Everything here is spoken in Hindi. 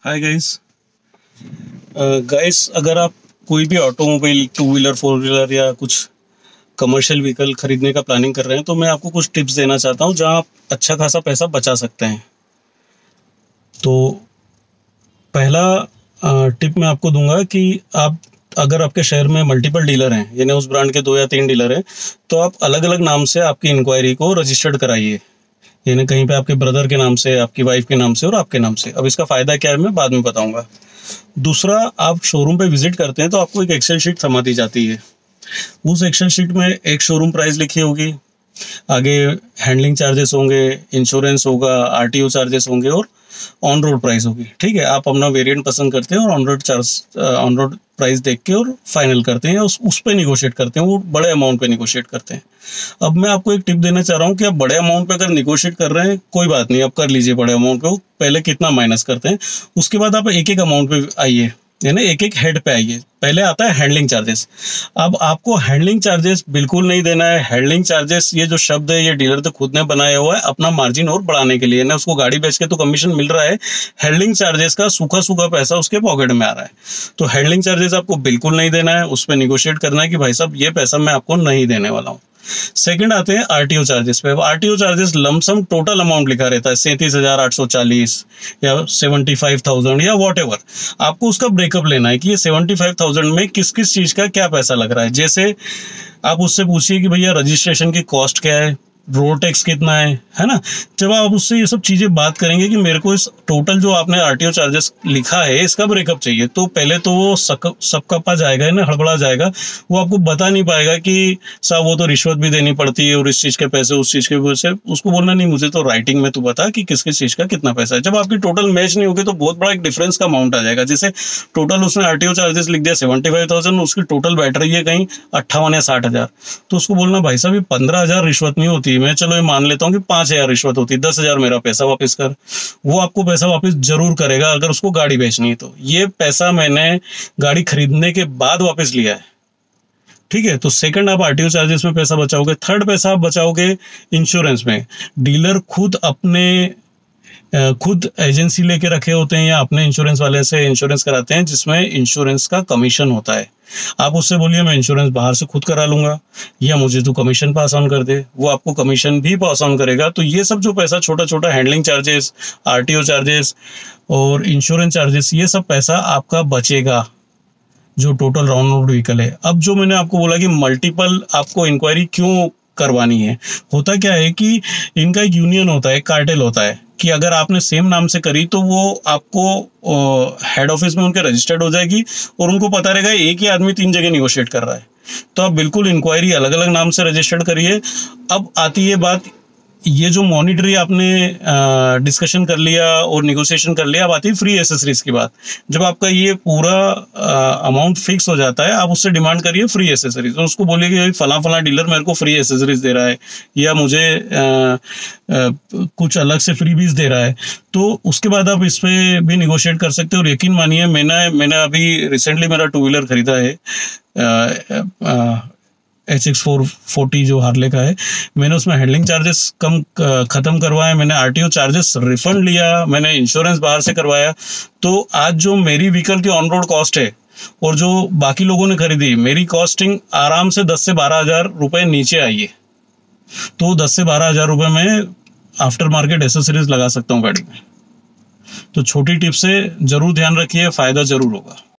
Hi guys. अगर आप कोई भी automobile, two wheeler, four wheeler या कुछ कमर्शियल व्हीकल खरीदने का प्लानिंग कर रहे हैं तो मैं आपको कुछ टिप्स देना चाहता हूं जहां आप अच्छा खासा पैसा बचा सकते हैं। तो पहला टिप मैं आपको दूंगा कि आप अगर आपके शहर में मल्टीपल डीलर हैं, यानी उस ब्रांड के 2 या 3 डीलर हैं, तो आप अलग अलग नाम से आपकी इंक्वायरी को रजिस्टर्ड कराइए। यानी कहीं पे आपके ब्रदर के नाम से, आपकी वाइफ के नाम से और आपके नाम से। अब इसका फायदा क्या है मैं बाद में बताऊंगा। दूसरा, आप शोरूम पे विजिट करते हैं तो आपको एक एक्सेल शीट थमा दी जाती है। उस एक्सेल शीट में एक शोरूम प्राइस लिखी होगी, आगे हैंडलिंग चार्जेस होंगे, इंश्योरेंस होगा, आरटीओ चार्जेस होंगे और ऑन रोड प्राइस होगी। ठीक है, आप अपना वेरिएंट पसंद करते हैं और ऑन रोड प्राइस देख के और फाइनल करते हैं, उस पे निगोशिएट करते हैं, वो बड़े अमाउंट पे निगोशिएट करते हैं। अब मैं आपको एक टिप देना चाह रहा हूँ कि आप बड़े अमाउंट पे अगर निगोशिएट कर रहे हैं, कोई बात नहीं, आप कर लीजिए बड़े अमाउंट पे। वो पहले कितना माइनस करते हैं, उसके बाद आप एक एक अमाउंट पे आइए, यानी एक एक हेड पे आइए। पहले आता है हैंडलिंग चार्जेस। अब आपको हैंडलिंग चार्जेस बिल्कुल नहीं देना है। हैंडलिंग चार्जेस, ये जो शब्द है, ये डीलर तो खुद ने बनाया हुआ है अपना मार्जिन और बढ़ाने के लिए ना। उसको गाड़ी बेच के तो कमीशन मिल रहा है, हैंडलिंग चार्जेस का सूखा सूखा पैसा उसके पॉकेट में आ रहा है। तो हैंडलिंग चार्जेस आपको बिल्कुल नहीं देना है, उस पर निगोशिएट करना है कि भाई साहब ये पैसा मैं आपको नहीं देने वाला हूँ। सेकंड आते हैं आरटीओ चार्जेस पे। RTO charges lump sum total amount लिखा रहता है 37,840 या 75,000 या वॉट एवर। आपको उसका ब्रेकअप लेना है कि ये 75,000 में किस किस चीज का क्या पैसा लग रहा है। जैसे आप उससे पूछिए कि भैया रजिस्ट्रेशन की कॉस्ट क्या है, रोड टैक्स कितना है ना। जब आप उससे ये सब चीजें बात करेंगे कि मेरे को इस टोटल जो आपने आरटीओ चार्जेस लिखा है इसका ब्रेकअप चाहिए, तो पहले तो वो सबका पा जाएगा ना, हड़बड़ा जाएगा। वो आपको बता नहीं पाएगा कि साहब वो तो रिश्वत भी देनी पड़ती है और इस चीज के पैसे, उस चीज के पैसे। उसको बोलना नहीं, मुझे तो राइटिंग में तू बता कि किस किस चीज का कितना पैसा है। जब आपकी टोटल मैच नहीं होगी तो बहुत बड़ा एक डिफरेंस का अमाउंट आ जाएगा। जैसे टोटल उसने आरटीओ चार्जेस लिख दिया 75,000, उसकी टोटल बैठ रही है कहीं 58 या 60,000, तो उसको बोलना भाई साहब ये 15,000 रिश्वत नहीं होती, मैं चलो ये मान लेता हूँ कि 5,000 रिश्वत होती, 10,000 मेरा पैसा वापस कर। वो आपको पैसा वापस जरूर करेगा अगर उसको गाड़ी बेचनी है तो। ये पैसा मैंने गाड़ी खरीदने के बाद वापस लिया है। ठीक है, तो सेकंड आप आरटीओ चार्जेस में पैसा बचाओगे। थर्ड पैसा आप बचाओगे इंश्योरेंस में। डीलर खुद एजेंसी लेके रखे होते हैं या अपने इंश्योरेंस वाले से इंश्योरेंस कराते हैं, जिसमें इंश्योरेंस का कमीशन होता है। आप उससे बोलिए मैं इंश्योरेंस बाहर से खुद करा लूंगा या मुझे तो कमीशन पास ऑन कर दे, वो आपको कमीशन भी पास ऑन करेगा। तो ये सब जो पैसा छोटा छोटा हैंडलिंग चार्जेस, आरटीओ चार्जेस और इंश्योरेंस चार्जेस, ये सब पैसा आपका बचेगा जो टोटल राउंड रोड व्हीकल है। अब जो मैंने आपको बोला कि मल्टीपल आपको इंक्वायरी क्यों करवानी है, होता क्या है कि इनका एक यूनियन होता है, कार्टेल होता है, कि अगर आपने सेम नाम से करी तो वो आपको हेड ऑफिस में उनके रजिस्टर्ड हो जाएगी और उनको पता रहेगा एक ही आदमी 3 जगह निगोशिएट कर रहा है। तो आप बिल्कुल इंक्वायरी अलग अलग नाम से रजिस्टर्ड करिए। अब आती है बात, ये जो मॉनिटरी आपने डिस्कशन कर लिया और निगोशिएशन कर लिया, अब आती है फ्री एसेसरीज की बात। जब आपका ये पूरा अमाउंट फिक्स हो जाता है, आप उससे डिमांड करिए फ्री एसेसरीज और उसको बोलिए कि फला फला डीलर मेरे को फ्री एसेसरीज दे रहा है या मुझे कुछ अलग से फ्रीबीज दे रहा है। तो उसके बाद आप इस पे भी निगोशिएट कर सकते हो। और यकीन मानिए, मैंने अभी रिसेंटली मेरा 2 व्हीलर खरीदा है, HX440 जो हार्ले का है। मैंने उसमें हैंडलिंग चार्जेस खत्म करवाए, मैंने आरटीओ चार्जेस रिफंड लिया, मैंने इंश्योरेंस बाहर से करवाया। तो आज जो मेरी व्हीकल की ऑन रोड कॉस्ट है और जो बाकी लोगों ने खरीदी, मेरी कॉस्टिंग आराम से 10 से 12,000 रुपए नीचे आई है। तो 10 से 12,000 रुपए में आफ्टर मार्केट एसेसरीज लगा सकता हूँ गाड़ी में। तो छोटी टिप से जरूर ध्यान रखिए, फायदा जरूर होगा।